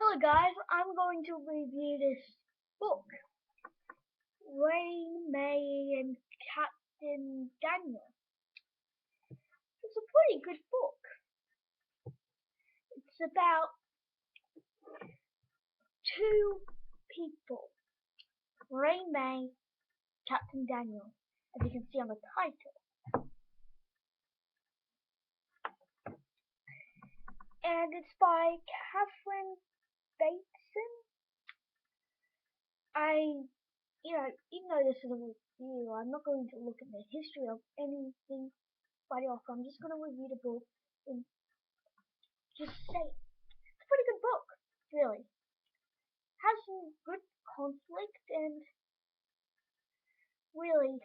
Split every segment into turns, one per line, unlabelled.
Hello guys, I'm going to review this book, Ray, May and Captain Daniel. It's a pretty good book. It's about two people, Ray, May, Captain Daniel, as you can see on the title. And it's by Catherine Bateson. Even though this is a review, I'm not going to look at the history of anything by the author. I'm just going to review the book and just say it's a pretty good book, really. Has some good conflict and really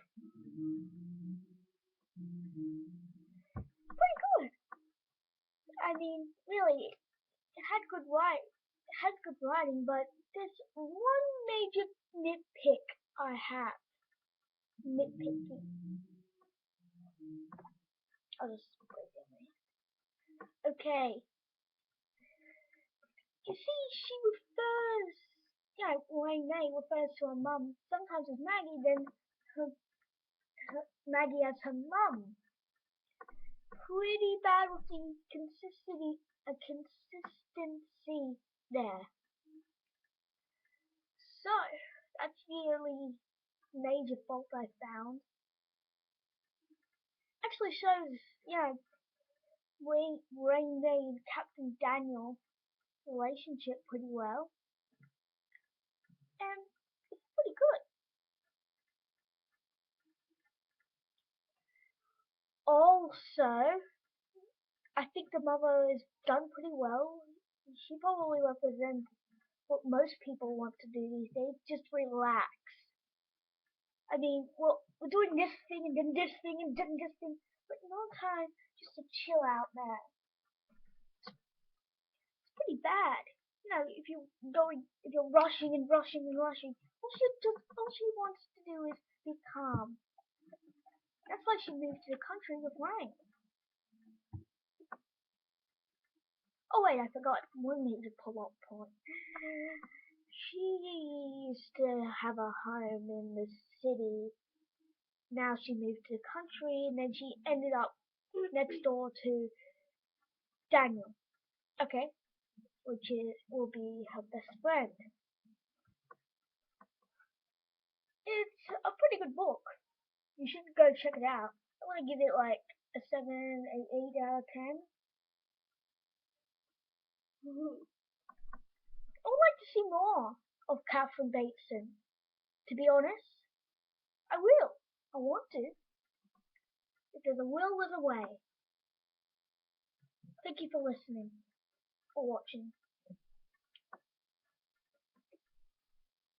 pretty good. I mean, really, it had good writing, but there's one major nitpick I have. Nitpicking. I'll just put it in. Okay. You see, she refers, Elaine May refers to her mum sometimes as Maggie, then Maggie as her mum. Pretty bad with the consistency there. So that's the only major fault I found. Actually shows, Ray May and Captain Daniel relationship pretty well, and it's pretty good. Also, I think the mother is done pretty well. She probably represents what most people want to do these days, just relax. I mean, well, we're doing this thing and then this thing and then this thing, but no time just to chill out, man. It's pretty bad. If you're rushing and rushing and rushing, all she wants to do is be calm. That's why she moved to the country with Ryan. Oh wait, I forgot one major plot point. She used to have a home in the city. Now she moved to the country, and then she ended up next door to Daniel. Okay, which will be her best friend. It's a pretty good book. You should go check it out. I want to give it like a 7, 8 out of 10. I would like to see more of Catherine Bateson. To be honest, I will. I want to. If there's a will, there's a way. Thank you for listening or watching.